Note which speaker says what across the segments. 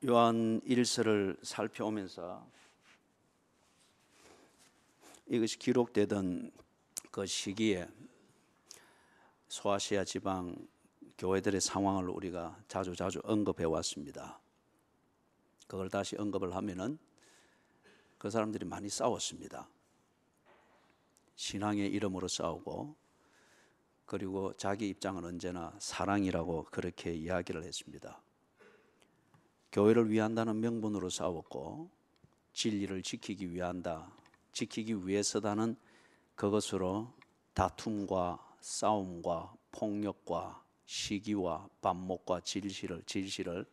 Speaker 1: 요한 1서를 살펴오면서 이것이 기록되던 그 시기에 소아시아 지방 교회들의 상황을 우리가 자주 언급해 왔습니다. 그걸 다시 언급을 하면은 그 사람들이 많이 싸웠습니다. 신앙의 이름으로 싸우고, 그리고 자기 입장은 언제나 사랑이라고 그렇게 이야기를 했습니다. 교회를 위한다는 명분으로 싸웠고, 진리를 지키기 위해서다는 그것으로 다툼과 싸움과 폭력과 시기와 반목과 질시를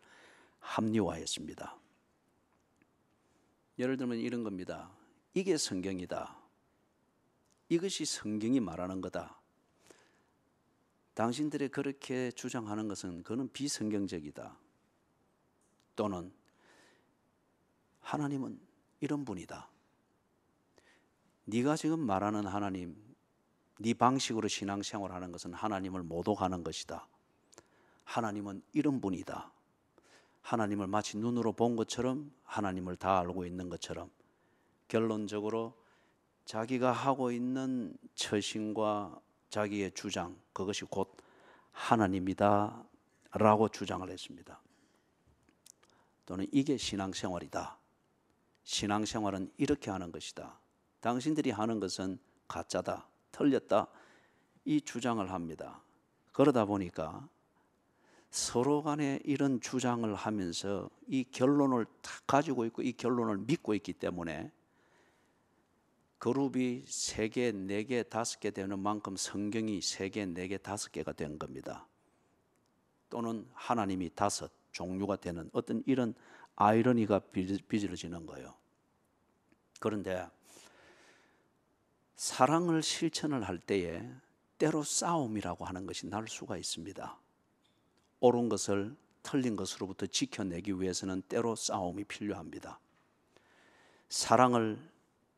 Speaker 1: 합리화했습니다. 예를 들면 이런 겁니다. 이게 성경이다. 이것이 성경이 말하는 거다. 당신들이 그렇게 주장하는 것은 그는 비성경적이다. 또는 하나님은 이런 분이다. 네가 지금 말하는 하나님, 네 방식으로 신앙생활하는 것은 하나님을 모독하는 것이다. 하나님은 이런 분이다. 하나님을 마치 눈으로 본 것처럼, 하나님을 다 알고 있는 것처럼, 결론적으로 자기가 하고 있는 처신과 자기의 주장, 그것이 곧 하나님이다 라고 주장을 했습니다. 또는 이게 신앙생활이다. 신앙생활은 이렇게 하는 것이다. 당신들이 하는 것은 가짜다, 틀렸다, 이 주장을 합니다. 그러다 보니까 서로 간에 이런 주장을 하면서 이 결론을 딱 가지고 있고 이 결론을 믿고 있기 때문에 그룹이 3개, 4개, 5개 되는 만큼 성경이 3개, 4개, 5개가 된 겁니다. 또는 하나님이 5 종류가 되는 어떤 이런 아이러니가 빚어지는 거예요. 그런데 사랑을 실천을 할 때에 때로 싸움이라고 하는 것이 날 수가 있습니다. 옳은 것을 틀린 것으로부터 지켜내기 위해서는 때로 싸움이 필요합니다. 사랑을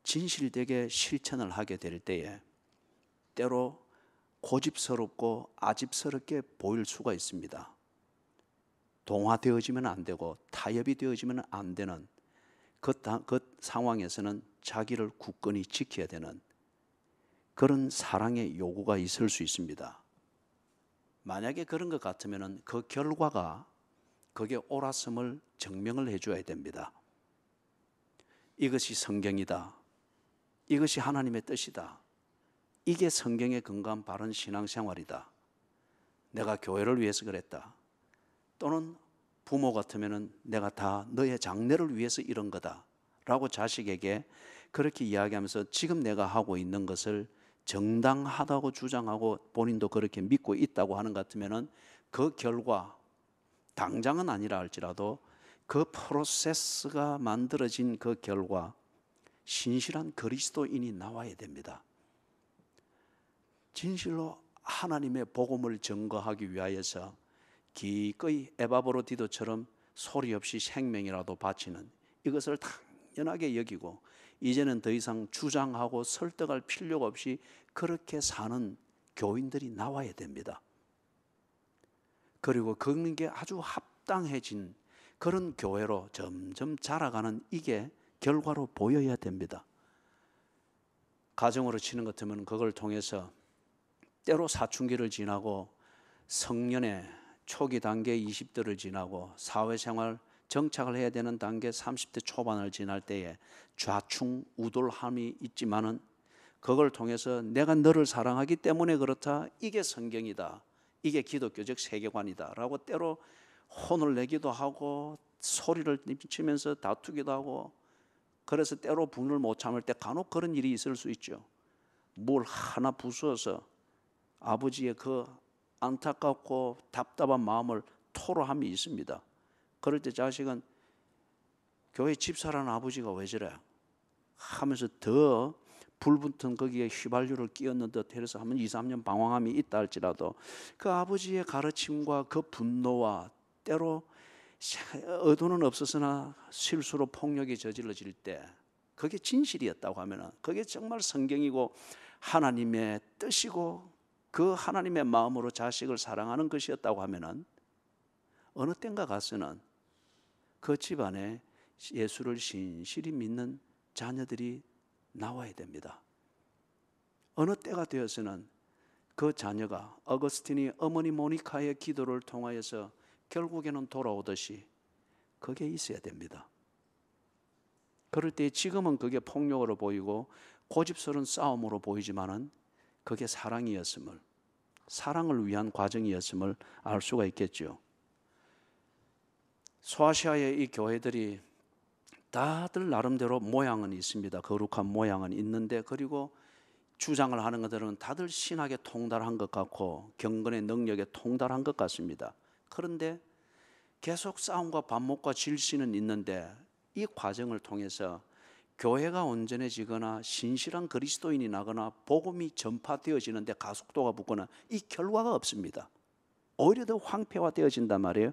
Speaker 1: 진실되게 실천을 하게 될 때에 때로 고집스럽고 아집스럽게 보일 수가 있습니다. 동화되어지면 안 되고 타협이 되어지면 안 되는 그 상황에서는 자기를 굳건히 지켜야 되는 그런 사랑의 요구가 있을 수 있습니다. 만약에 그런 것 같으면 그 결과가 그게 옳았음을 증명을 해줘야 됩니다. 이것이 성경이다. 이것이 하나님의 뜻이다. 이게 성경에 근거한 바른 신앙생활이다. 내가 교회를 위해서 그랬다. 또는 부모 같으면 내가 다 너의 장래를 위해서 이런 거다 라고 자식에게 그렇게 이야기하면서 지금 내가 하고 있는 것을 정당하다고 주장하고 본인도 그렇게 믿고 있다고 하는 것 같으면 그 결과, 당장은 아니라 할지라도 그 프로세스가 만들어진 그 결과, 신실한 그리스도인이 나와야 됩니다. 진실로 하나님의 복음을 증거하기 위하여서 기꺼이 에바브로디도처럼 소리 없이 생명이라도 바치는, 이것을 당연하게 여기고 이제는 더 이상 주장하고 설득할 필요가 없이 그렇게 사는 교인들이 나와야 됩니다. 그리고 그런 게 아주 합당해진 그런 교회로 점점 자라가는 이게 결과로 보여야 됩니다. 가정으로 치는 것 같으면 그걸 통해서 때로 사춘기를 지나고 성년의 초기 단계 20대를 지나고 사회생활 정착을 해야 되는 단계 30대 초반을 지날 때에 좌충우돌함이 있지만은 그걸 통해서 내가 너를 사랑하기 때문에 그렇다, 이게 성경이다, 이게 기독교적 세계관이다 라고 때로 혼을 내기도 하고 소리를 치면서 다투기도 하고, 그래서 때로 분을 못 참을 때 간혹 그런 일이 있을 수 있죠. 뭘 하나 부수어서 아버지의 그 안타깝고 답답한 마음을 토로함이 있습니다. 그럴 때 자식은 교회 집사라는 아버지가 왜 저래 하면서 더 불붙은 거기에 휘발유를 끼얹는 듯 해서 하면 2, 3년 방황함이 있다 할지라도 그 아버지의 가르침과 그 분노와 때로 의도는 없었으나 실수로 폭력이 저질러질 때 그게 진실이었다고 하면 그게 정말 성경이고 하나님의 뜻이고 그 하나님의 마음으로 자식을 사랑하는 것이었다고 하면 어느 땐가 가서는 그 집안에 예수를 신실히 믿는 자녀들이 나와야 됩니다. 어느 때가 되어서는 그 자녀가 어거스틴이 어머니 모니카의 기도를 통하여서 결국에는 돌아오듯이 그게 있어야 됩니다. 그럴 때 지금은 그게 폭력으로 보이고 고집스러운 싸움으로 보이지만은 그게 사랑이었음을, 사랑을 위한 과정이었음을 알 수가 있겠죠. 소아시아의 이 교회들이 다들 나름대로 모양은 있습니다. 거룩한 모양은 있는데, 그리고 주장을 하는 것들은 다들 신학에 통달한 것 같고 경건의 능력에 통달한 것 같습니다. 그런데 계속 싸움과 반목과 질시는 있는데, 이 과정을 통해서 교회가 온전해지거나 신실한 그리스도인이 나거나 복음이 전파되어지는데 가속도가 붙거나 이 결과가 없습니다. 오히려 더 황폐화되어진단 말이에요.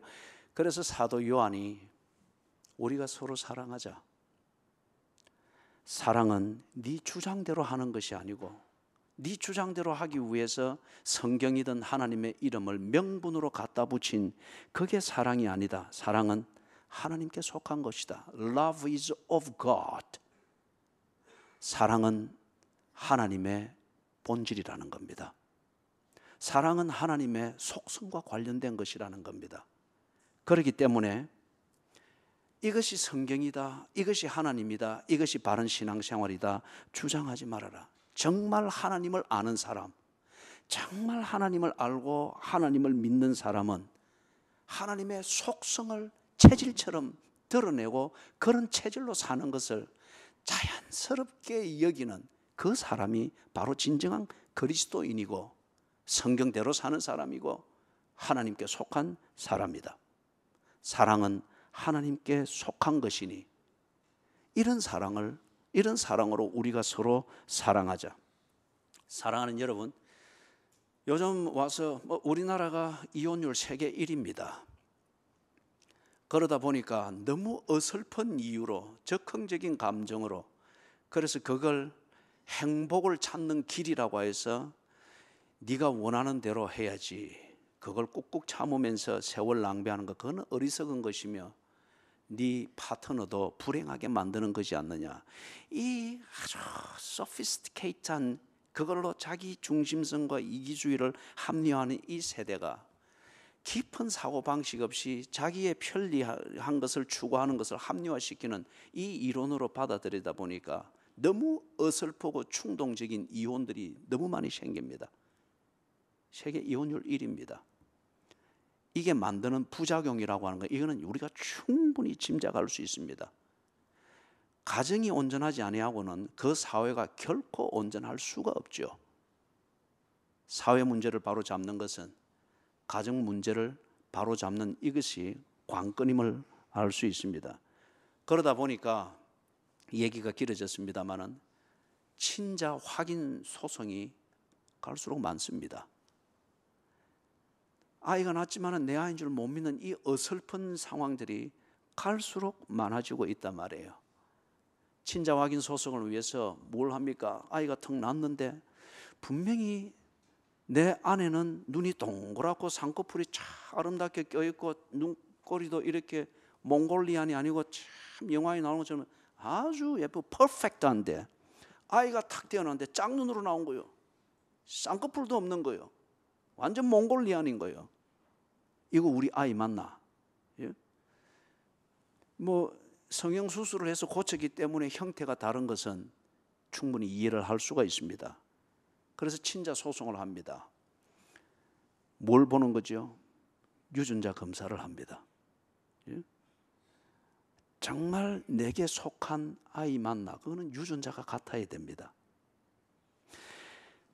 Speaker 1: 그래서 사도 요한이 우리가 서로 사랑하자. 사랑은 네 주장대로 하는 것이 아니고 네 주장대로 하기 위해서 성경이든 하나님의 이름을 명분으로 갖다 붙인 그게 사랑이 아니다. 사랑은 하나님께 속한 것이다. Love is of God. 사랑은 하나님의 본질이라는 겁니다. 사랑은 하나님의 속성과 관련된 것이라는 겁니다. 그렇기 때문에 이것이 성경이다, 이것이 하나님이다, 이것이 바른 신앙생활이다 주장하지 말아라. 정말 하나님을 아는 사람, 정말 하나님을 알고 하나님을 믿는 사람은 하나님의 속성을 체질처럼 드러내고 그런 체질로 사는 것을 자연스럽게 여기는 그 사람이 바로 진정한 그리스도인이고 성경대로 사는 사람이고 하나님께 속한 사람이다. 사랑은 하나님께 속한 것이니 이런 사랑으로 우리가 서로 사랑하자. 사랑하는 여러분, 요즘 와서 우리나라가 이혼율 세계 1위입니다. 그러다 보니까 너무 어설픈 이유로 적극적인 감정으로, 그래서 그걸 행복을 찾는 길이라고 해서 네가 원하는 대로 해야지, 그걸 꾹꾹 참으면서 세월 낭비하는 것, 그건 어리석은 것이며 네 파트너도 불행하게 만드는 것이 않느냐. 이 아주 소피스티케이트한 그걸로 자기 중심성과 이기주의를 합리화하는 이 세대가 깊은 사고방식 없이 자기의 편리한 것을 추구하는 것을 합리화시키는 이 이론으로 받아들이다 보니까 너무 어설프고 충동적인 이혼들이 너무 많이 생깁니다. 세계 이혼율 1위입니다. 이게 만드는 부작용이라고 하는 거, 이거는 우리가 충분히 짐작할 수 있습니다. 가정이 온전하지 아니하고는 그 사회가 결코 온전할 수가 없죠. 사회 문제를 바로 잡는 것은 가정 문제를 바로 잡는 이것이 관건임을 알 수 있습니다. 그러다 보니까 얘기가 길어졌습니다마는 친자 확인 소송이 갈수록 많습니다. 아이가 낳았지만 내 아이인 줄 못 믿는 이 어설픈 상황들이 갈수록 많아지고 있단 말이에요. 친자 확인 소송을 위해서 뭘 합니까? 아이가 턱 났는데 분명히 내 아내는 눈이 동그랗고 쌍꺼풀이 참 아름답게 껴있고 눈꼬리도 이렇게 몽골리안이 아니고 참 영화에 나오는 것처럼 아주 예쁘고 퍼펙트한데 아이가 탁 태어났는데 짝눈으로 나온 거예요. 쌍꺼풀도 없는 거예요. 완전 몽골리안인 거예요. 이거 우리 아이 맞나? 예? 성형수술을 해서 고쳤기 때문에 형태가 다른 것은 충분히 이해를 할 수가 있습니다. 그래서 친자 소송을 합니다. 뭘 보는 거죠? 유전자 검사를 합니다. 예? 정말 내게 속한 아이 맞나? 그거는 유전자가 같아야 됩니다.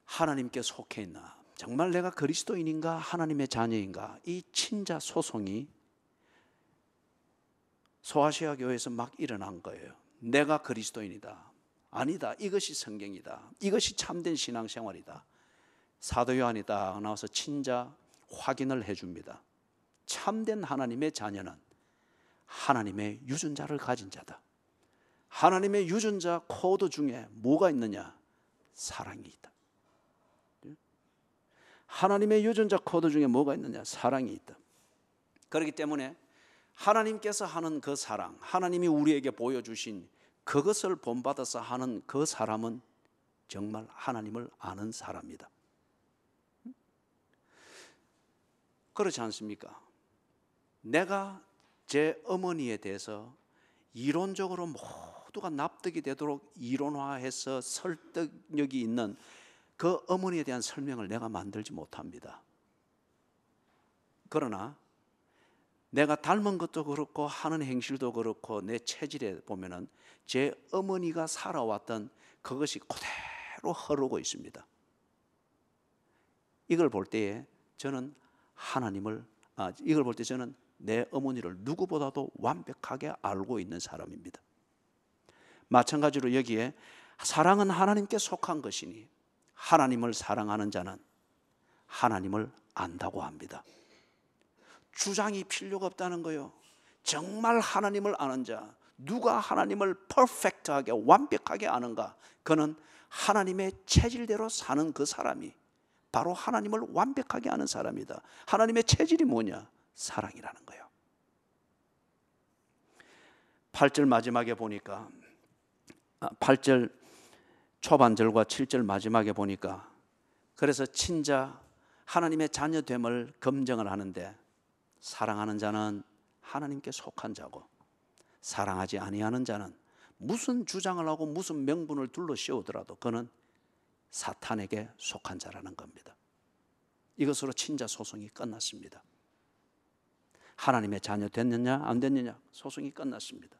Speaker 1: 하나님께 속해 있나? 정말 내가 그리스도인인가? 하나님의 자녀인가? 이 친자 소송이 소아시아 교회에서 막 일어난 거예요. 내가 그리스도인이다. 아니다. 이것이 성경이다. 이것이 참된 신앙생활이다. 사도 요한이 딱 나와서 친자 확인을 해줍니다. 참된 하나님의 자녀는 하나님의 유전자를 가진 자다. 하나님의 유전자 코드 중에 뭐가 있느냐? 사랑이 있다. 하나님의 유전자 코드 중에 뭐가 있느냐? 사랑이 있다. 그렇기 때문에 하나님께서 하는 그 사랑, 하나님이 우리에게 보여주신 그것을 본받아서 하는 그 사람은 정말 하나님을 아는 사람이다. 그렇지 않습니까? 내가 제 어머니에 대해서 이론적으로 모두가 납득이 되도록 이론화해서 설득력이 있는 그 어머니에 대한 설명을 내가 만들지 못합니다. 그러나 내가 닮은 것도 그렇고 하는 행실도 그렇고 내 체질에 보면은 제 어머니가 살아왔던 그것이 그대로 흐르고 있습니다. 이걸 볼 때에 저는 이걸 볼 때 저는 내 어머니를 누구보다도 완벽하게 알고 있는 사람입니다. 마찬가지로 여기에 사랑은 하나님께 속한 것이니 하나님을 사랑하는 자는 하나님을 안다고 합니다. 주장이 필요가 없다는 거요. 정말 하나님을 아는 자, 누가 하나님을 퍼펙트하게 완벽하게 아는가? 그는 하나님의 체질대로 사는 그 사람이 바로 하나님을 완벽하게 아는 사람이다. 하나님의 체질이 뭐냐? 사랑이라는 거예요. 8절 마지막에 보니까 8절 초반절과 7절 마지막에 보니까 그래서 친자 하나님의 자녀됨을 검증을 하는데 사랑하는 자는 하나님께 속한 자고 사랑하지 아니하는 자는 무슨 주장을 하고 무슨 명분을 둘러 씌우더라도 그는 사탄에게 속한 자라는 겁니다. 이것으로 친자 소송이 끝났습니다. 하나님의 자녀 됐느냐 안 됐느냐 소송이 끝났습니다.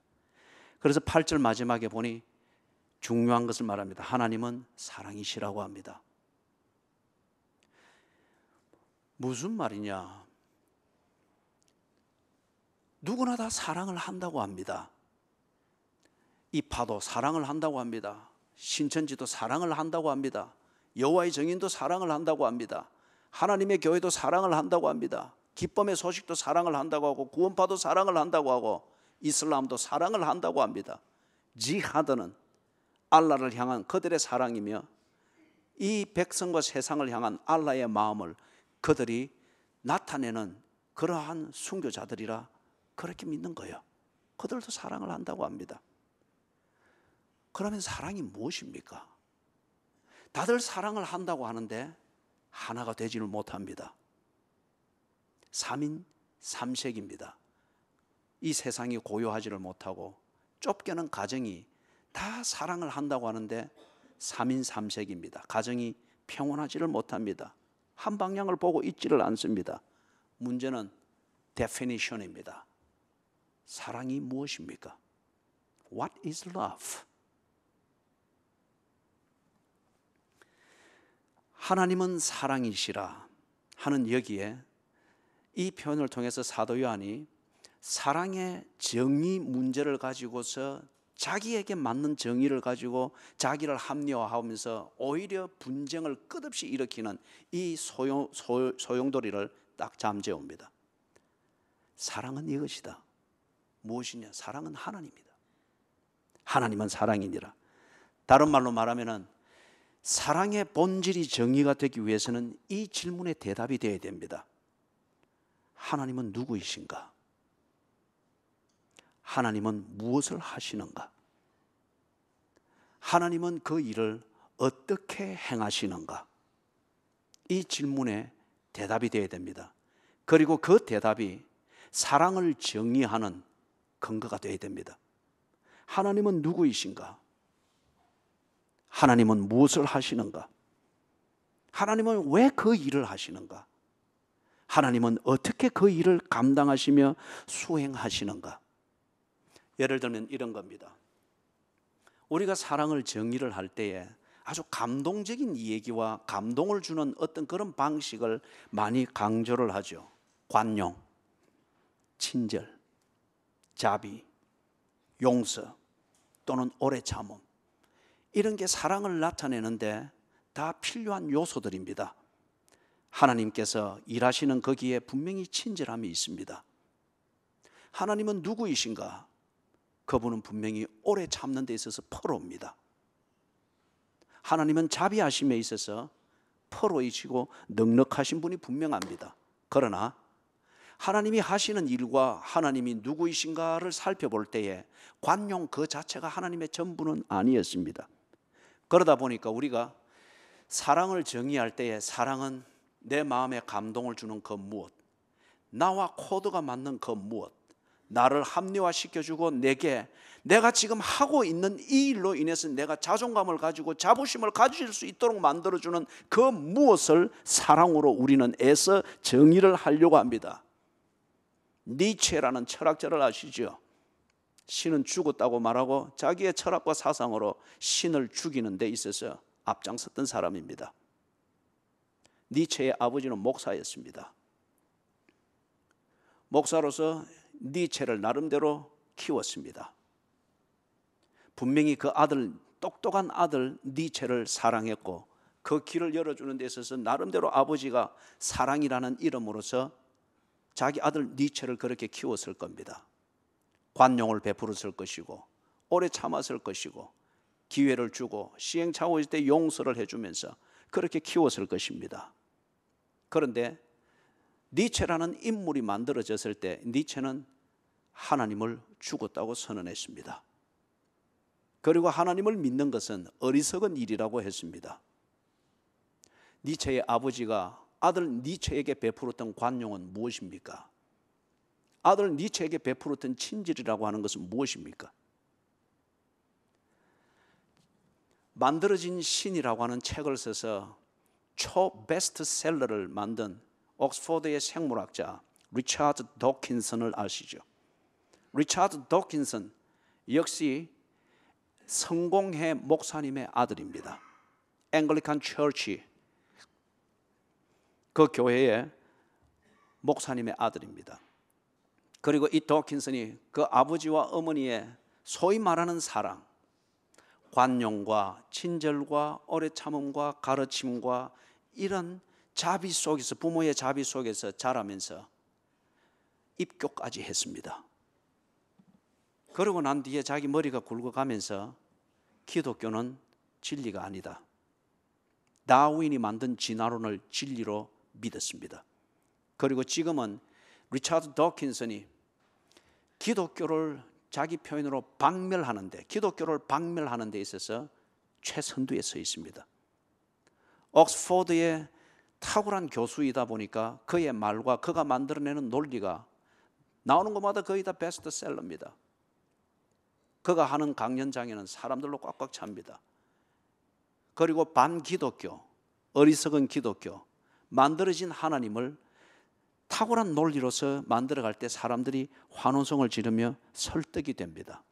Speaker 1: 그래서 8절 마지막에 보니 중요한 것을 말합니다. 하나님은 사랑이시라고 합니다. 무슨 말이냐? 누구나 다 사랑을 한다고 합니다. 이 파도 사랑을 한다고 합니다. 신천지도 사랑을 한다고 합니다. 여호와의 증인도 사랑을 한다고 합니다. 하나님의 교회도 사랑을 한다고 합니다. 기쁨의 소식도 사랑을 한다고 하고 구원파도 사랑을 한다고 하고 이슬람도 사랑을 한다고 합니다. 지하드는 알라를 향한 그들의 사랑이며 이 백성과 세상을 향한 알라의 마음을 그들이 나타내는 그러한 순교자들이라 그렇게 믿는 거예요. 그들도 사랑을 한다고 합니다. 그러면 사랑이 무엇입니까? 다들 사랑을 한다고 하는데 하나가 되지를 못합니다. 3인 3색입니다. 이 세상이 고요하지를 못하고 좁게는 가정이 다 사랑을 한다고 하는데 3인 3색입니다. 가정이 평온하지를 못합니다. 한 방향을 보고 있지를 않습니다. 문제는 definition입니다. 사랑이 무엇입니까? What is love? 하나님은 사랑이시라 하는 여기에 이 표현을 통해서 사도 요한이 사랑의 정의 문제를 가지고서 자기에게 맞는 정의를 가지고 자기를 합리화하면서 오히려 분쟁을 끝없이 일으키는 이 소용돌이를 딱 잠재웁니다. 사랑은 이것이다. 무엇이냐? 사랑은 하나님이다. 하나님은 사랑이니라. 다른 말로 말하면은 사랑의 본질이 정의가 되기 위해서는 이 질문에 대답이 되어야 됩니다. 하나님은 누구이신가? 하나님은 무엇을 하시는가? 하나님은 그 일을 어떻게 행하시는가? 이 질문에 대답이 되어야 됩니다. 그리고 그 대답이 사랑을 정의하는 근거가 되어야 됩니다. 하나님은 누구이신가? 하나님은 무엇을 하시는가? 하나님은 왜 그 일을 하시는가? 하나님은 어떻게 그 일을 감당하시며 수행하시는가? 예를 들면 이런 겁니다. 우리가 사랑을 정의를 할 때에 아주 감동적인 얘기와 감동을 주는 어떤 그런 방식을 많이 강조를 하죠. 관용, 친절, 자비, 용서 또는 오래 참음, 이런 게 사랑을 나타내는데 다 필요한 요소들입니다. 하나님께서 일하시는 거기에 분명히 친절함이 있습니다. 하나님은 누구이신가? 그분은 분명히 오래 참는 데 있어서 프로입니다. 하나님은 자비하심에 있어서 프로이시고 넉넉하신 분이 분명합니다. 그러나 하나님이 하시는 일과 하나님이 누구이신가를 살펴볼 때에 관용 그 자체가 하나님의 전부는 아니었습니다. 그러다 보니까 우리가 사랑을 정의할 때에 사랑은 내 마음에 감동을 주는 그 무엇, 나와 코드가 맞는 그 무엇, 나를 합리화시켜주고 내가 지금 하고 있는 이 일로 인해서 내가 자존감을 가지고 자부심을 가질 수 있도록 만들어주는 그 무엇을 사랑으로 우리는 애써 정의를 하려고 합니다. 니체라는 철학자를 아시죠? 신은 죽었다고 말하고 자기의 철학과 사상으로 신을 죽이는 데 있어서 앞장섰던 사람입니다. 니체의 아버지는 목사였습니다. 목사로서 니체를 나름대로 키웠습니다. 분명히 그 아들, 똑똑한 아들 니체를 사랑했고 그 길을 열어주는 데 있어서 나름대로 아버지가 사랑이라는 이름으로서 자기 아들 니체를 그렇게 키웠을 겁니다. 관용을 베풀었을 것이고 오래 참았을 것이고 기회를 주고 시행착오일 때 용서를 해주면서 그렇게 키웠을 것입니다. 그런데 니체라는 인물이 만들어졌을 때 니체는 하나님을 죽었다고 선언했습니다. 그리고 하나님을 믿는 것은 어리석은 일이라고 했습니다. 니체의 아버지가 아들 니체에게 베풀었던 관용은 무엇입니까? 아들 니체에게 베풀었던 친절이라고 하는 것은 무엇입니까? 만들어진 신이라고 하는 책을 써서 초 베스트셀러를 만든 옥스퍼드의 생물학자 리차드 도킨슨을 아시죠? 리차드 도킨슨 역시 성공회 목사님의 아들입니다. 앵글리칸 처치 그 교회의 목사님의 아들입니다. 그리고 이 도킨슨이 그 아버지와 어머니의 소위 말하는 사랑, 관용과 친절과 오래 참음과 가르침과 이런 자비 속에서, 부모의 자비 속에서 자라면서 입교까지 했습니다. 그러고 난 뒤에 자기 머리가 굵어가면서 기독교는 진리가 아니다, 다윈이 만든 진화론을 진리로 믿었습니다. 그리고 지금은 리차드 도킨슨이 기독교를 자기 표현으로 기독교를 박멸하는 데 있어서 최선두에 서 있습니다. 옥스퍼드의 탁월한 교수이다 보니까 그의 말과 그가 만들어내는 논리가 나오는 것마다 거의 다 베스트셀러입니다. 그가 하는 강연장에는 사람들로 꽉꽉 찹니다. 그리고 반기독교, 어리석은 기독교, 만들어진 하나님을 탁월한 논리로서 만들어갈 때 사람들이 환호성을 지르며 설득이 됩니다.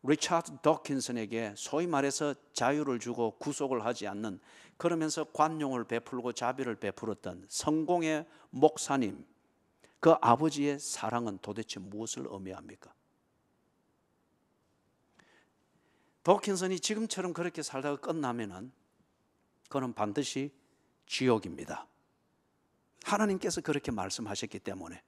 Speaker 1: 리차드 도킨슨에게 소위 말해서 자유를 주고 구속을 하지 않는, 그러면서 관용을 베풀고 자비를 베풀었던 성공의 목사님, 그 아버지의 사랑은 도대체 무엇을 의미합니까? 도킨슨이 지금처럼 그렇게 살다가 끝나면은 그는 반드시 지옥입니다. 하나님께서 그렇게 말씀하셨기 때문에.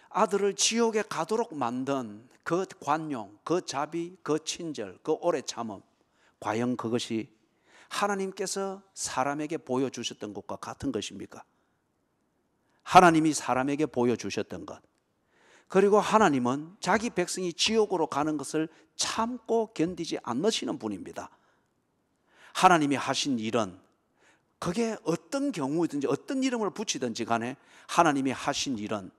Speaker 1: 아들을 지옥에 가도록 만든 그 관용, 그 자비, 그 친절, 그 오래 참음, 과연 그것이 하나님께서 사람에게 보여주셨던 것과 같은 것입니까? 하나님이 사람에게 보여주셨던 것, 그리고 하나님은 자기 백성이 지옥으로 가는 것을 참고 견디지 않으시는 분입니다. 하나님이 하신 일은 그게 어떤 경우이든지 어떤 이름을 붙이든지 간에 하나님이 하신 일은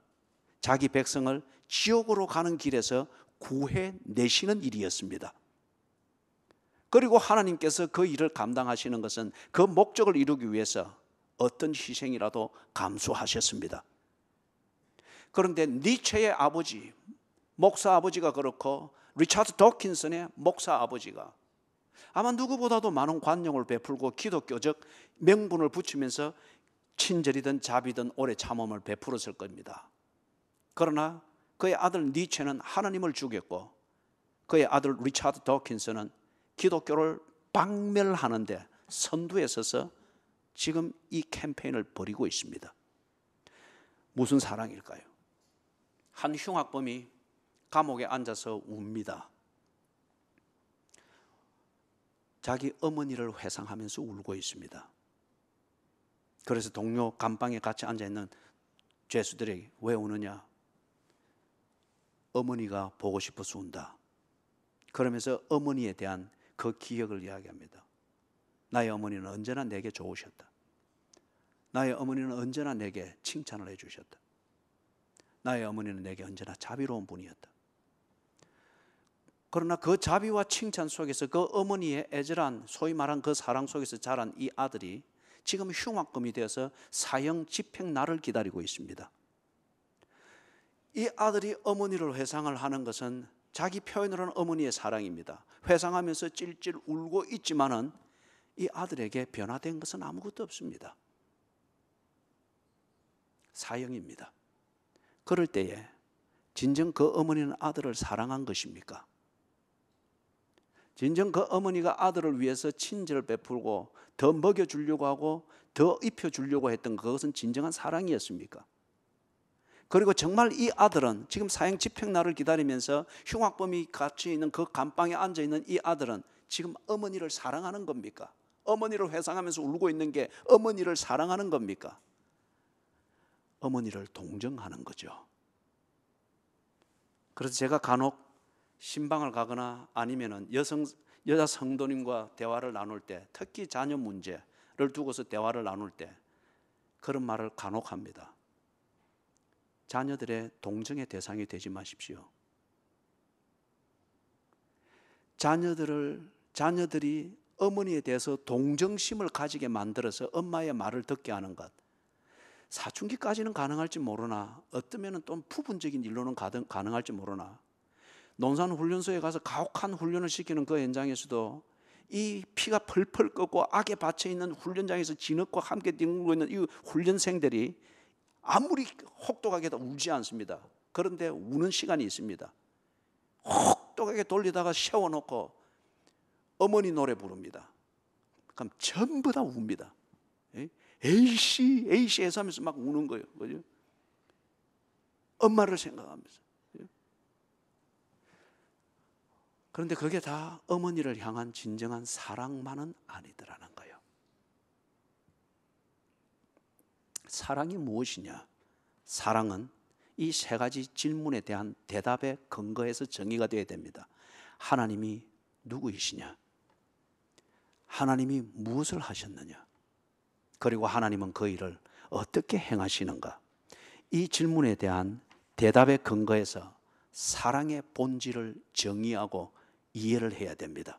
Speaker 1: 자기 백성을 지옥으로 가는 길에서 구해내시는 일이었습니다. 그리고 하나님께서 그 일을 감당하시는 것은 그 목적을 이루기 위해서 어떤 희생이라도 감수하셨습니다. 그런데 니체의 아버지, 목사 아버지가 그렇고 리차드 도킨슨의 목사 아버지가 아마 누구보다도 많은 관용을 베풀고 기독교적 명분을 붙이면서 친절이든 자비든 오래 참음을 베풀었을 겁니다. 그러나 그의 아들 니체는 하나님을 죽였고 그의 아들 리차드 도킨슨은 기독교를 박멸하는데 선두에 서서 지금 이 캠페인을 벌이고 있습니다. 무슨 사랑일까요? 한 흉악범이 감옥에 앉아서 웁니다. 자기 어머니를 회상하면서 울고 있습니다. 그래서 동료 감방에 같이 앉아있는 죄수들에게 왜 우느냐? 어머니가 보고 싶어서 운다. 그러면서 어머니에 대한 그 기억을 이야기합니다. 나의 어머니는 언제나 내게 좋으셨다. 나의 어머니는 언제나 내게 칭찬을 해주셨다. 나의 어머니는 내게 언제나 자비로운 분이었다. 그러나 그 자비와 칭찬 속에서 그 어머니의 애절한 소위 말한 그 사랑 속에서 자란 이 아들이 지금 흉악범이 되어서 사형 집행날을 기다리고 있습니다. 이 아들이 어머니를 회상을 하는 것은 자기 표현으로는 어머니의 사랑입니다. 회상하면서 찔찔 울고 있지만은 이 아들에게 변화된 것은 아무것도 없습니다. 사형입니다. 그럴 때에 진정 그 어머니는 아들을 사랑한 것입니까? 진정 그 어머니가 아들을 위해서 친절을 베풀고 더 먹여주려고 하고 더 입혀주려고 했던 그것은 진정한 사랑이었습니까? 그리고 정말 이 아들은 지금 사형 집행날을 기다리면서 흉악범이 갇혀 있는 그 감방에 앉아 있는 이 아들은 지금 어머니를 사랑하는 겁니까? 어머니를 회상하면서 울고 있는 게 어머니를 사랑하는 겁니까? 어머니를 동정하는 거죠. 그래서 제가 간혹 신방을 가거나 아니면은 여자 성도님과 대화를 나눌 때, 특히 자녀 문제를 두고서 대화를 나눌 때 그런 말을 간혹 합니다. 자녀들의 동정의 대상이 되지 마십시오. 자녀들이 어머니에 대해서 동정심을 가지게 만들어서 엄마의 말을 듣게 하는 것, 사춘기까지는 가능할지 모르나 어쩌면 또 부분적인 일로는 가능할지 모르나 논산훈련소에 가서 가혹한 훈련을 시키는 그 현장에서도 이 피가 펄펄 끓고 악에 받쳐 있는 훈련장에서 진흙과 함께 뒹굴고 있는 이 훈련생들이 아무리 혹독하게도 울지 않습니다. 그런데 우는 시간이 있습니다. 혹독하게 돌리다가 세워놓고 어머니 노래 부릅니다. 그럼 전부 다 웁니다. 에이씨 에이씨 하면서 막 우는 거예요. 그죠? 엄마를 생각하면서. 그런데 그게 다 어머니를 향한 진정한 사랑만은 아니더라는 거예요. 사랑이 무엇이냐? 사랑은 이 세 가지 질문에 대한 대답의 근거에서 정의가 되어야 됩니다. 하나님이 누구이시냐? 하나님이 무엇을 하셨느냐? 그리고 하나님은 그 일을 어떻게 행하시는가? 이 질문에 대한 대답의 근거에서 사랑의 본질을 정의하고 이해를 해야 됩니다.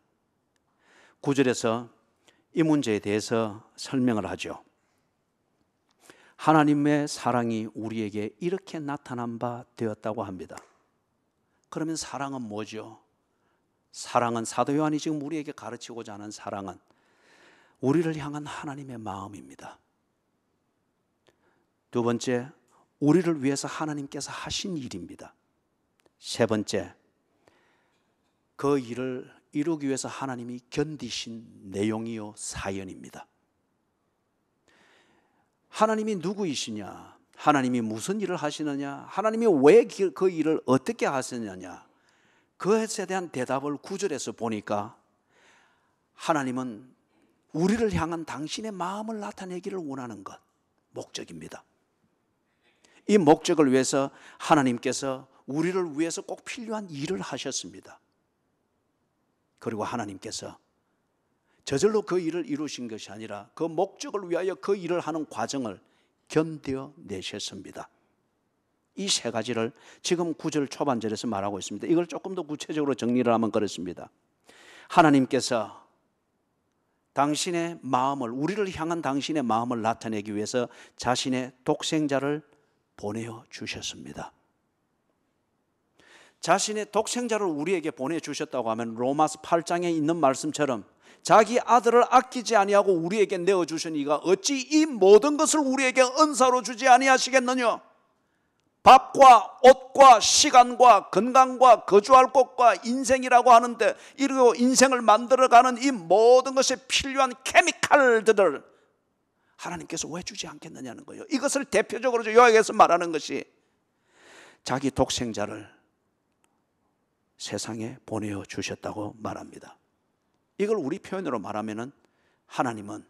Speaker 1: 9절에서 이 문제에 대해서 설명을 하죠. 하나님의 사랑이 우리에게 이렇게 나타난 바 되었다고 합니다. 그러면 사랑은 뭐죠? 사랑은 사도 요한이 지금 우리에게 가르치고자 하는 사랑은 우리를 향한 하나님의 마음입니다. 두 번째, 우리를 위해서 하나님께서 하신 일입니다. 세 번째, 그 일을 이루기 위해서 하나님이 견디신 내용이요 사연입니다. 하나님이 누구이시냐? 하나님이 무슨 일을 하시느냐? 하나님이 왜 그 일을 어떻게 하시느냐? 그것에 대한 대답을 9절에서 보니까 하나님은 우리를 향한 당신의 마음을 나타내기를 원하는 것, 목적입니다. 이 목적을 위해서 하나님께서 우리를 위해서 꼭 필요한 일을 하셨습니다. 그리고 하나님께서 저절로 그 일을 이루신 것이 아니라 그 목적을 위하여 그 일을 하는 과정을 견뎌내셨습니다. 이 세 가지를 지금 9절 초반절에서 말하고 있습니다. 이걸 조금 더 구체적으로 정리를 하면 그렇습니다. 하나님께서 당신의 마음을, 우리를 향한 당신의 마음을 나타내기 위해서 자신의 독생자를 보내어 주셨습니다. 자신의 독생자를 우리에게 보내주셨다고 하면 로마서 8장에 있는 말씀처럼 자기 아들을 아끼지 아니하고 우리에게 내어주신 이가 어찌 이 모든 것을 우리에게 은사로 주지 아니하시겠느냐? 밥과 옷과 시간과 건강과 거주할 곳과 인생이라고 하는데 이리고 인생을 만들어가는 이 모든 것에 필요한 케미칼들을 하나님께서 왜 주지 않겠느냐는 거예요. 이것을 대표적으로 요약해서 말하는 것이 자기 독생자를 세상에 보내어 주셨다고 말합니다. 이걸 우리 표현으로 말하면은 하나님은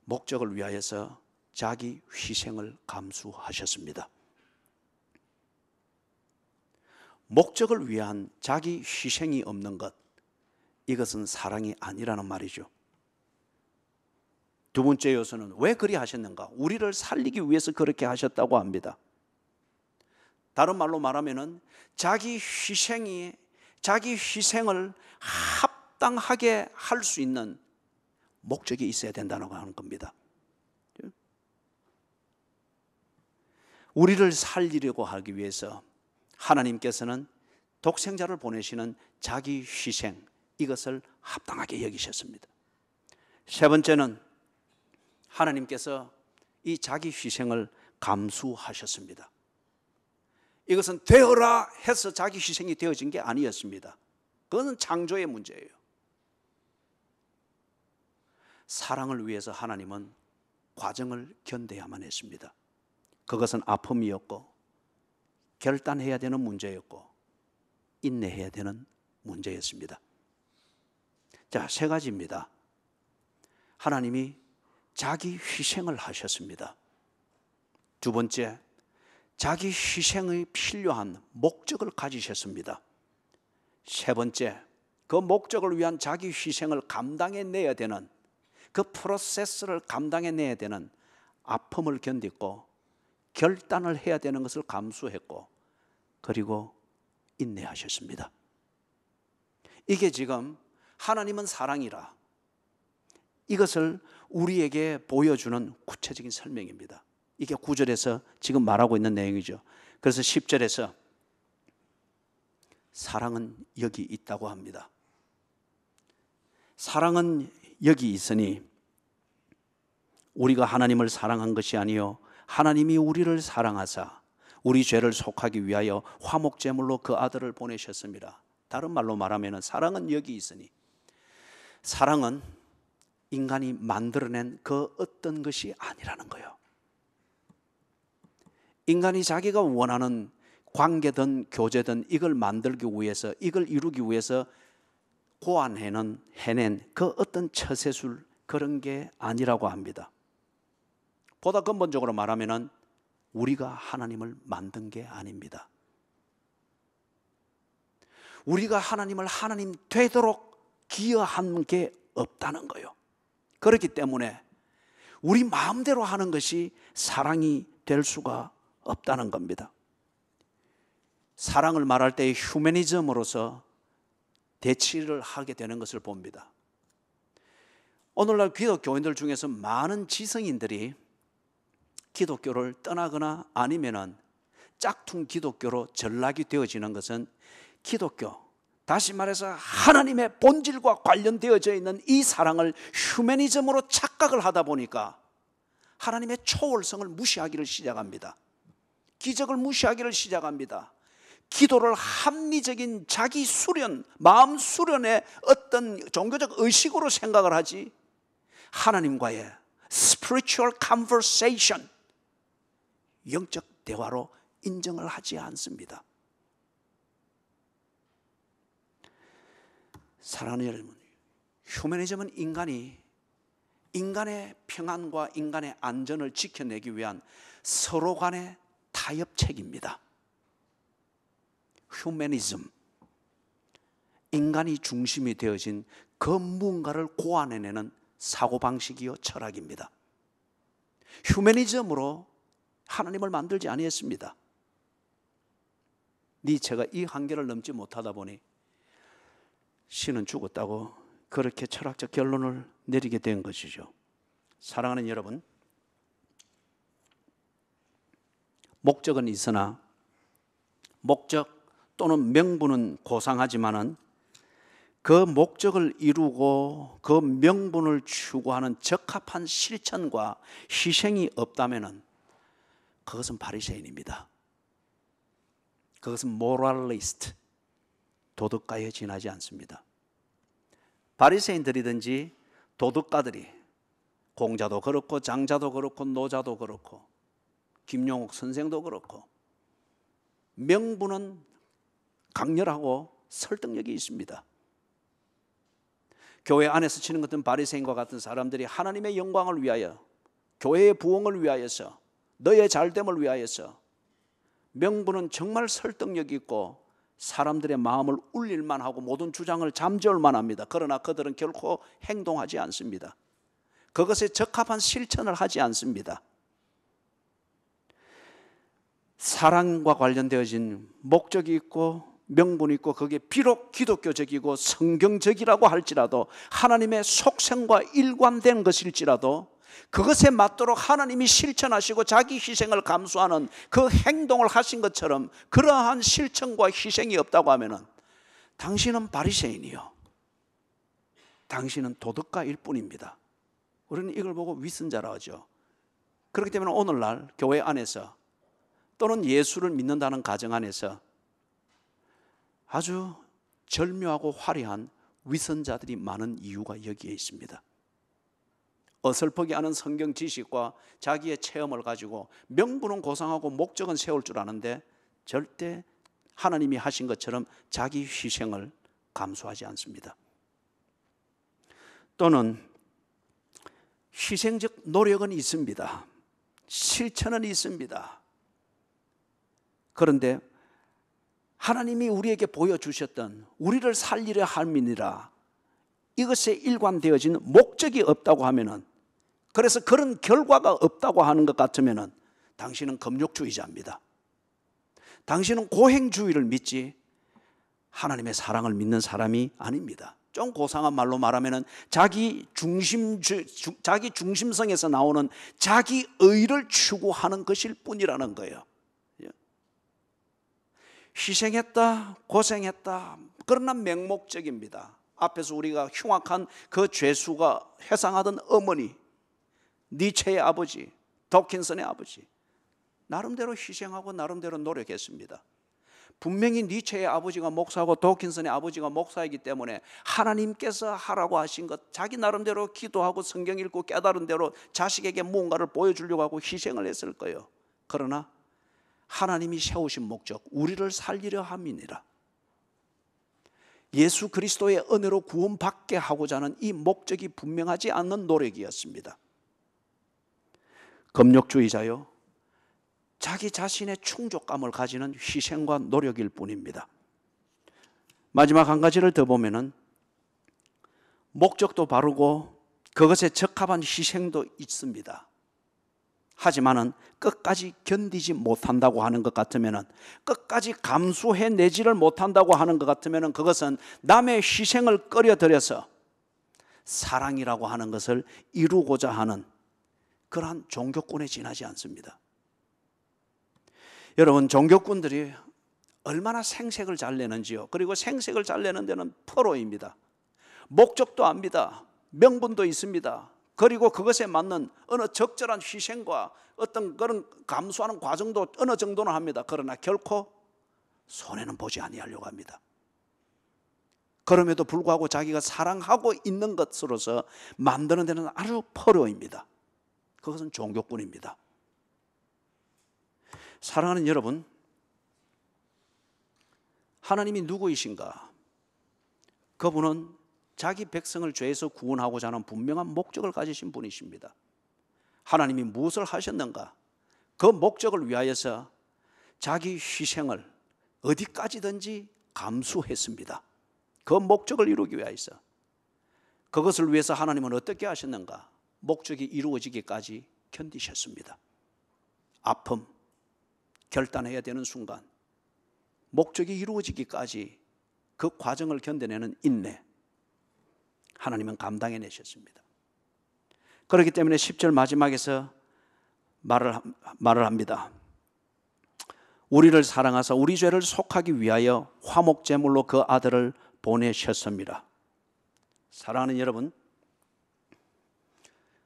Speaker 1: 목적을 위하여서 자기 희생을 감수하셨습니다. 목적을 위한 자기 희생이 없는 것, 이것은 사랑이 아니라는 말이죠. 두 번째 요소는 왜 그리 하셨는가? 우리를 살리기 위해서 그렇게 하셨다고 합니다. 다른 말로 말하면은 자기 희생을 합당하게 할 수 있는 목적이 있어야 된다는 겁니다. 우리를 살리려고 하기 위해서 하나님께서는 독생자를 보내시는 자기 희생, 이것을 합당하게 여기셨습니다. 세 번째는 하나님께서 이 자기 희생을 감수하셨습니다. 이것은 되어라 해서 자기 희생이 되어진 게 아니었습니다. 그것은 창조의 문제예요. 사랑을 위해서 하나님은 과정을 견뎌야만 했습니다. 그것은 아픔이었고 결단해야 되는 문제였고 인내해야 되는 문제였습니다. 자, 세 가지입니다. 하나님이 자기 희생을 하셨습니다. 두 번째, 자기 희생이 필요한 목적을 가지셨습니다. 세 번째, 그 목적을 위한 자기 희생을 감당해내야 되는, 그 프로세스를 감당해내야 되는 아픔을 견디고 결단을 해야 되는 것을 감수했고, 그리고 인내하셨습니다. 이게 지금 하나님은 사랑이라, 이것을 우리에게 보여주는 구체적인 설명입니다. 이게 9절에서 지금 말하고 있는 내용이죠. 그래서 10절에서 사랑은 여기 있다고 합니다. 사랑은 여기 있으니 우리가 하나님을 사랑한 것이 아니요 하나님이 우리를 사랑하사 우리 죄를 속하기 위하여 화목제물로 그 아들을 보내셨습니다. 다른 말로 말하면 사랑은 여기 있으니, 사랑은 인간이 만들어낸 그 어떤 것이 아니라는 거예요. 인간이 자기가 원하는 관계든 교제든 이걸 만들기 위해서, 이걸 이루기 위해서 해낸 그 어떤 처세술, 그런 게 아니라고 합니다. 보다 근본적으로 말하면 우리가 하나님을 만든 게 아닙니다. 우리가 하나님을 하나님 되도록 기여한 게 없다는 거예요. 그렇기 때문에 우리 마음대로 하는 것이 사랑이 될 수가 없다는 겁니다. 사랑을 말할 때 휴머니즘으로서 대치를 하게 되는 것을 봅니다. 오늘날 기독교인들 중에서 많은 지성인들이 기독교를 떠나거나 아니면은 짝퉁 기독교로 전락이 되어지는 것은 기독교, 다시 말해서 하나님의 본질과 관련되어져 있는 이 사랑을 휴머니즘으로 착각을 하다 보니까 하나님의 초월성을 무시하기를 시작합니다. 기적을 무시하기를 시작합니다. 기도를 합리적인 자기 수련, 마음 수련의 어떤 종교적 의식으로 생각을 하지, 하나님과의 spiritual conversation, 영적 대화로 인정을 하지 않습니다. 사랑하는 여러분, 휴머니즘은 인간의 평안과 인간의 안전을 지켜내기 위한 서로 간의 타협책입니다. 휴머니즘, 인간이 중심이 되어진 그 무언가를 고안해내는 사고방식이요 철학입니다. 휴머니즘으로 하나님을 만들지 아니했습니다. 니체가 이 한계를 넘지 못하다 보니 신은 죽었다고 그렇게 철학적 결론을 내리게 된 것이죠. 사랑하는 여러분, 목적은 있으나 목적 또는 명분은 고상하지만은 그 목적을 이루고 그 명분을 추구하는 적합한 실천과 희생이 없다면은 그것은 바리새인입니다. 그것은 모랄리스트, 도덕가에 지나지 않습니다. 바리새인들이든지 도덕가들이, 공자도 그렇고 장자도 그렇고 노자도 그렇고 김용옥 선생도 그렇고, 명분은 강렬하고 설득력이 있습니다. 교회 안에서 치는 것은 바리새인과 같은 사람들이 하나님의 영광을 위하여, 교회의 부흥을 위하여서, 너의 잘됨을 위하여서, 명분은 정말 설득력 있고 사람들의 마음을 울릴만 하고 모든 주장을 잠재울 만합니다. 그러나 그들은 결코 행동하지 않습니다. 그것에 적합한 실천을 하지 않습니다. 사랑과 관련되어진 목적이 있고 명분이 있고, 그게 비록 기독교적이고 성경적이라고 할지라도, 하나님의 속성과 일관된 것일지라도, 그것에 맞도록 하나님이 실천하시고 자기 희생을 감수하는 그 행동을 하신 것처럼 그러한 실천과 희생이 없다고 하면 당신은 바리새인이요, 당신은 도덕가일 뿐입니다. 우리는 이걸 보고 위선자라 하죠. 그렇기 때문에 오늘날 교회 안에서 또는 예수를 믿는다는 가정 안에서 아주 절묘하고 화려한 위선자들이 많은 이유가 여기에 있습니다. 어설프게 하는 성경 지식과 자기의 체험을 가지고 명분은 고상하고 목적은 세울 줄 아는데 절대 하나님이 하신 것처럼 자기 희생을 감수하지 않습니다. 또는 희생적 노력은 있습니다. 실천은 있습니다. 그런데 하나님이 우리에게 보여주셨던 우리를 살리려 함이니라, 이것에 일관되어진 목적이 없다고 하면은, 그래서 그런 결과가 없다고 하는 것 같으면은 당신은 금욕주의자입니다. 당신은 고행주의를 믿지 하나님의 사랑을 믿는 사람이 아닙니다. 좀 고상한 말로 말하면은 자기 중심성에서 나오는 자기 의를 추구하는 것일 뿐이라는 거예요. 희생했다, 고생했다, 그러나 맹목적입니다. 앞에서 우리가 흉악한 그 죄수가 회상하던 어머니, 니체의 아버지, 도킨슨의 아버지, 나름대로 희생하고 나름대로 노력했습니다. 분명히 니체의 아버지가 목사고 도킨슨의 아버지가 목사이기 때문에 하나님께서 하라고 하신 것, 자기 나름대로 기도하고 성경 읽고 깨달은 대로 자식에게 무언가를 보여주려고 하고 희생을 했을 거예요. 그러나 하나님이 세우신 목적, 우리를 살리려 함이니라, 예수 그리스도의 은혜로 구원받게 하고자 하는 이 목적이 분명하지 않는 노력이었습니다. 금욕주의자요, 자기 자신의 충족감을 가지는 희생과 노력일 뿐입니다. 마지막 한 가지를 더 보면은 목적도 바르고 그것에 적합한 희생도 있습니다. 하지만은 끝까지 견디지 못한다고 하는 것 같으면은, 끝까지 감수해내지를 못한다고 하는 것 같으면은, 그것은 남의 희생을 끌어들여서 사랑이라고 하는 것을 이루고자 하는 그러한 종교꾼에 지나지 않습니다. 여러분, 종교꾼들이 얼마나 생색을 잘 내는지요. 그리고 생색을 잘 내는 데는 프로입니다. 목적도 압니다. 명분도 있습니다. 그리고 그것에 맞는 어느 적절한 희생과 어떤 그런 감수하는 과정도 어느 정도는 합니다. 그러나 결코 손해는 보지 아니하려고 합니다. 그럼에도 불구하고 자기가 사랑하고 있는 것으로서 만드는 데는 아주 프로입니다. 그것은 종교꾼입니다. 사랑하는 여러분, 하나님이 누구이신가? 그분은 자기 백성을 죄에서 구원하고자 하는 분명한 목적을 가지신 분이십니다. 하나님이 무엇을 하셨는가? 그 목적을 위하여서 자기 희생을 어디까지든지 감수했습니다. 그 목적을 이루기 위하여서. 그것을 위해서 하나님은 어떻게 하셨는가? 목적이 이루어지기까지 견디셨습니다. 아픔, 결단해야 되는 순간, 목적이 이루어지기까지 그 과정을 견뎌내는 인내, 하나님은 감당해내셨습니다. 그렇기 때문에 10절 마지막에서 말을 합니다. 우리를 사랑하사 우리 죄를 속하기 위하여 화목제물로 그 아들을 보내셨습니다. 사랑하는 여러분,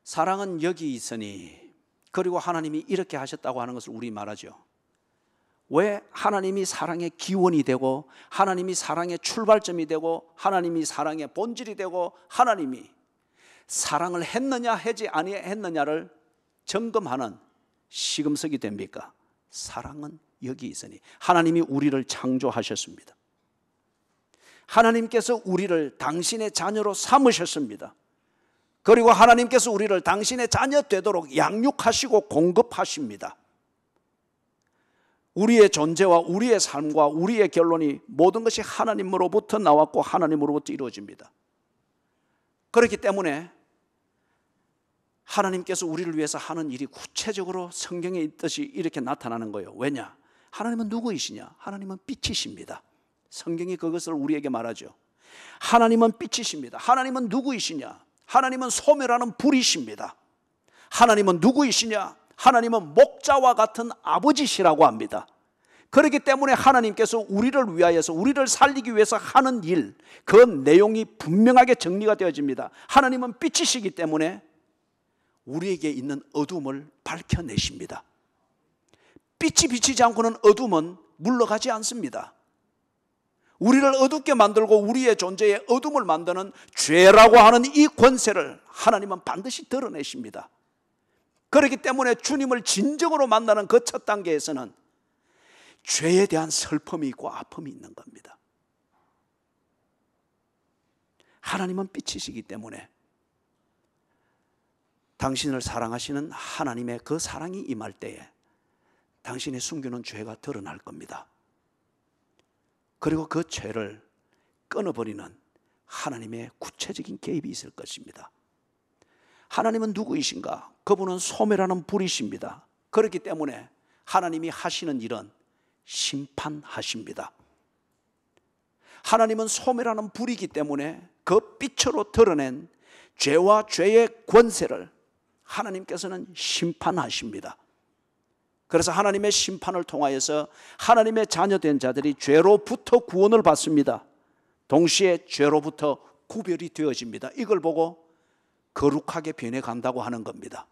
Speaker 1: 사랑은 여기 있으니, 그리고 하나님이 이렇게 하셨다고 하는 것을 우리 말하죠. 왜 하나님이 사랑의 기원이 되고, 하나님이 사랑의 출발점이 되고, 하나님이 사랑의 본질이 되고, 하나님이 사랑을 했느냐 하지 아니했느냐를 점검하는 시금석이 됩니까? 사랑은 여기 있으니, 하나님이 우리를 창조하셨습니다. 하나님께서 우리를 당신의 자녀로 삼으셨습니다. 그리고 하나님께서 우리를 당신의 자녀 되도록 양육하시고 공급하십니다. 우리의 존재와 우리의 삶과 우리의 결론이 모든 것이 하나님으로부터 나왔고 하나님으로부터 이루어집니다. 그렇기 때문에 하나님께서 우리를 위해서 하는 일이 구체적으로 성경에 있듯이 이렇게 나타나는 거예요. 왜냐? 하나님은 누구이시냐? 하나님은 빛이십니다. 성경이 그것을 우리에게 말하죠. 하나님은 빛이십니다. 하나님은 누구이시냐? 하나님은 소멸하는 불이십니다. 하나님은 누구이시냐? 하나님은 목자와 같은 아버지시라고 합니다. 그렇기 때문에 하나님께서 우리를 위하여서 우리를 살리기 위해서 하는 일, 그 내용이 분명하게 정리가 되어집니다. 하나님은 빛이시기 때문에 우리에게 있는 어둠을 밝혀내십니다. 빛이 비치지 않고는 어둠은 물러가지 않습니다. 우리를 어둡게 만들고 우리의 존재에 어둠을 만드는 죄라고 하는 이 권세를 하나님은 반드시 드러내십니다. 그렇기 때문에 주님을 진정으로 만나는 그 첫 단계에서는 죄에 대한 슬픔이 있고 아픔이 있는 겁니다. 하나님은 빛이시기 때문에 당신을 사랑하시는 하나님의 그 사랑이 임할 때에 당신의 숨기는 죄가 드러날 겁니다. 그리고 그 죄를 끊어버리는 하나님의 구체적인 개입이 있을 것입니다. 하나님은 누구이신가? 그분은 소멸하는 불이십니다. 그렇기 때문에 하나님이 하시는 일은 심판하십니다. 하나님은 소멸하는 불이기 때문에 그 빛으로 드러낸 죄와 죄의 권세를 하나님께서는 심판하십니다. 그래서 하나님의 심판을 통하여서 하나님의 자녀된 자들이 죄로부터 구원을 받습니다. 동시에 죄로부터 구별이 되어집니다. 이걸 보고 거룩하게 변해간다고 하는 겁니다.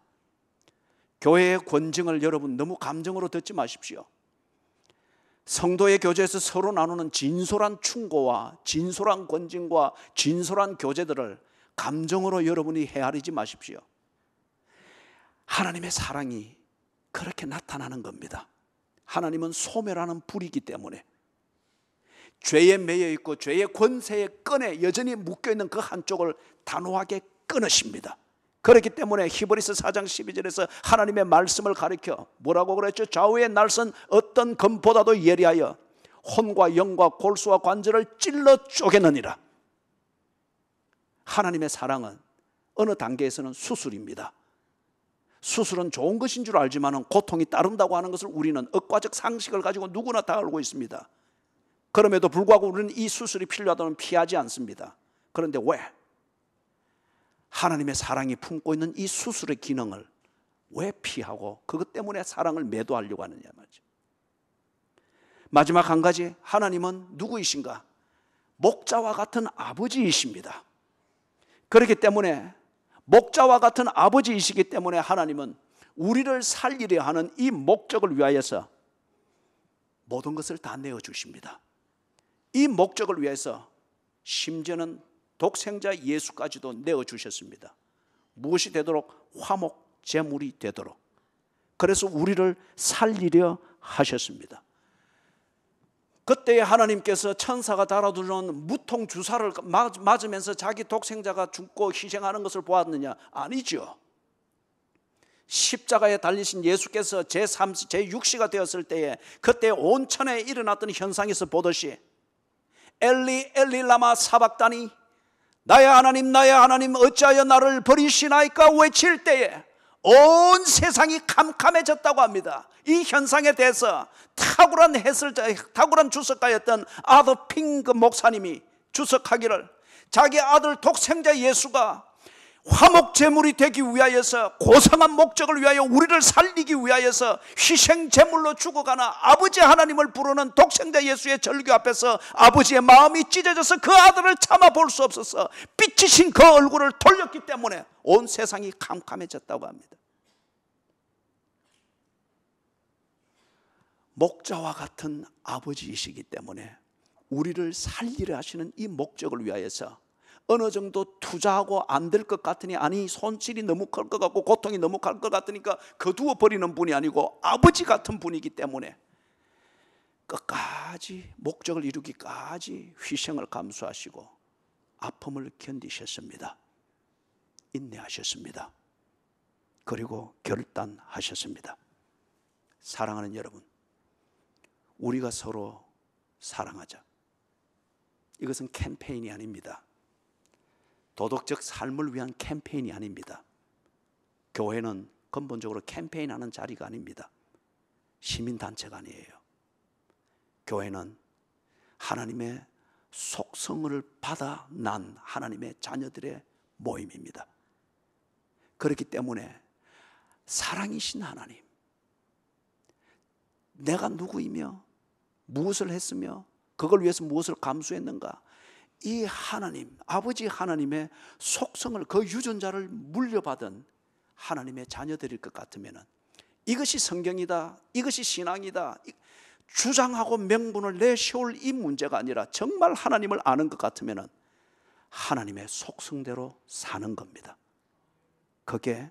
Speaker 1: 교회의 권징을 여러분 너무 감정으로 듣지 마십시오. 성도의 교제에서 서로 나누는 진솔한 충고와 진솔한 권징과 진솔한 교제들을 감정으로 여러분이 헤아리지 마십시오. 하나님의 사랑이 그렇게 나타나는 겁니다. 하나님은 소멸하는 불이기 때문에 죄에 매여 있고 죄의 권세의 끈에 여전히 묶여있는 그 한쪽을 단호하게 끊으십니다. 그렇기 때문에 히브리서 4장 12절에서 하나님의 말씀을 가리켜 뭐라고 그랬죠? 좌우의 날선 어떤 검보다도 예리하여 혼과 영과 골수와 관절을 찔러 쪼개느니라. 하나님의 사랑은 어느 단계에서는 수술입니다. 수술은 좋은 것인 줄 알지만 고통이 따른다고 하는 것을 우리는 억과적 상식을 가지고 누구나 다 알고 있습니다. 그럼에도 불구하고 우리는 이 수술이 필요하다면 피하지 않습니다. 그런데 왜? 하나님의 사랑이 품고 있는 이 수술의 기능을 왜 피하고 그것 때문에 사랑을 매도하려고 하느냐 말이죠. 마지막 한 가지, 하나님은 누구이신가? 목자와 같은 아버지이십니다. 그렇기 때문에 목자와 같은 아버지이시기 때문에 하나님은 우리를 살리려 하는 이 목적을 위하여서 모든 것을 다 내어주십니다. 이 목적을 위해서 심지어는 독생자 예수까지도 내어주셨습니다. 무엇이 되도록? 화목 제물이 되도록. 그래서 우리를 살리려 하셨습니다. 그때 하나님께서 천사가 달아두는 무통 주사를 맞으면서 자기 독생자가 죽고 희생하는 것을 보았느냐? 아니죠. 십자가에 달리신 예수께서 제6시가 되었을 때에 그때 온 천에 일어났던 현상에서 보듯이 엘리 엘리 라마 사박다니 나의 하나님 어찌하여 나를 버리시나이까 외칠 때에 온 세상이 캄캄해졌다고 합니다. 이 현상에 대해서 탁월한 주석가였던 아더 핑그 목사님이 주석하기를 자기 아들 독생자 예수가 화목제물이 되기 위하여서 고상한 목적을 위하여 우리를 살리기 위하여서 희생제물로 죽어가는 아버지 하나님을 부르는 독생자 예수의 절규 앞에서 아버지의 마음이 찢어져서 그 아들을 참아볼 수 없어서 빛이신 그 얼굴을 돌렸기 때문에 온 세상이 캄캄해졌다고 합니다. 목자와 같은 아버지이시기 때문에 우리를 살리려 하시는 이 목적을 위하여서 어느 정도 투자하고 안 될 것 같으니 아니 손실이 너무 클 것 같고 고통이 너무 클 것 같으니까 거두어 버리는 분이 아니고 아버지 같은 분이기 때문에 끝까지 목적을 이루기까지 희생을 감수하시고 아픔을 견디셨습니다. 인내하셨습니다. 그리고 결단하셨습니다. 사랑하는 여러분, 우리가 서로 사랑하자. 이것은 캠페인이 아닙니다. 도덕적 삶을 위한 캠페인이 아닙니다. 교회는 근본적으로 캠페인하는 자리가 아닙니다. 시민단체가 아니에요. 교회는 하나님의 속성을 받아 난 하나님의 자녀들의 모임입니다. 그렇기 때문에 사랑이신 하나님, 내가 누구이며 무엇을 했으며 그걸 위해서 무엇을 감수했는가, 이 하나님, 아버지 하나님의 속성을, 그 유전자를 물려받은 하나님의 자녀들일 것 같으면 이것이 성경이다, 이것이 신앙이다 주장하고 명분을 내세울 이 문제가 아니라 정말 하나님을 아는 것 같으면 하나님의 속성대로 사는 겁니다. 그게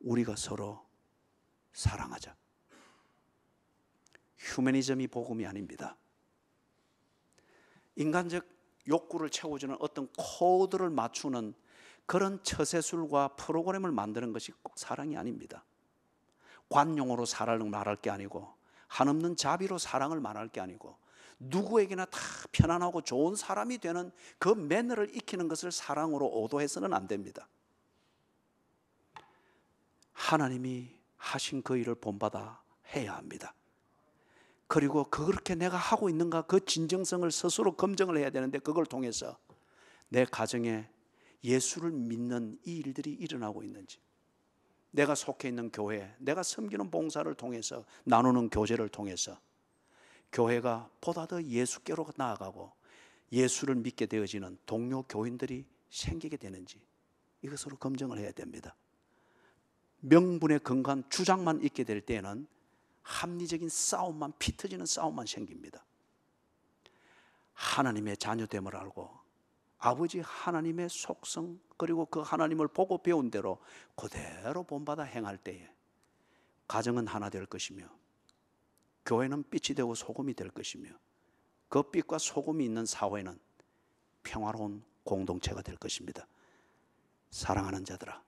Speaker 1: 우리가 서로 사랑하자. 휴머니즘이 복음이 아닙니다. 인간적 욕구를 채워주는 어떤 코드를 맞추는 그런 처세술과 프로그램을 만드는 것이 꼭 사랑이 아닙니다. 관용으로 사랑을 말할 게 아니고, 한없는 자비로 사랑을 말할 게 아니고, 누구에게나 다 편안하고 좋은 사람이 되는 그 매너를 익히는 것을 사랑으로 오도해서는 안 됩니다. 하나님이 하신 그 일을 본받아 해야 합니다. 그리고 그렇게 내가 하고 있는가, 그 진정성을 스스로 검증을 해야 되는데, 그걸 통해서 내 가정에 예수를 믿는 이 일들이 일어나고 있는지, 내가 속해 있는 교회, 내가 섬기는 봉사를 통해서, 나누는 교제를 통해서 교회가 보다 더 예수께로 나아가고 예수를 믿게 되어지는 동료 교인들이 생기게 되는지, 이것으로 검증을 해야 됩니다. 명분에 근거한 주장만 있게 될 때에는 합리적인 싸움만, 피 터지는 싸움만 생깁니다. 하나님의 자녀됨을 알고 아버지 하나님의 속성, 그리고 그 하나님을 보고 배운 대로 그대로 본받아 행할 때에 가정은 하나 될 것이며, 교회는 빛이 되고 소금이 될 것이며, 그 빛과 소금이 있는 사회는 평화로운 공동체가 될 것입니다. 사랑하는 자들아,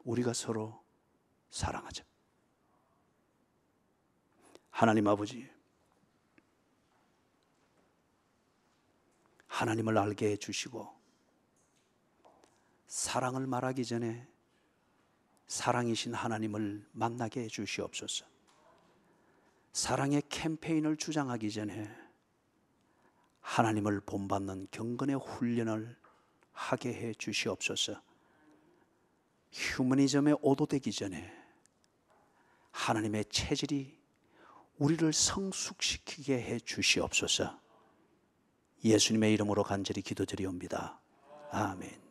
Speaker 1: 우리가 서로 사랑하자. 하나님 아버지, 하나님을 알게 해주시고 사랑을 말하기 전에 사랑이신 하나님을 만나게 해주시옵소서. 사랑의 캠페인을 주장하기 전에 하나님을 본받는 경건의 훈련을 하게 해 주시옵소서. 휴머니즘에 오도되기 전에 하나님의 체질이 우리를 성숙시키게 해 주시옵소서. 예수님의 이름으로 간절히 기도드리옵니다. 아멘.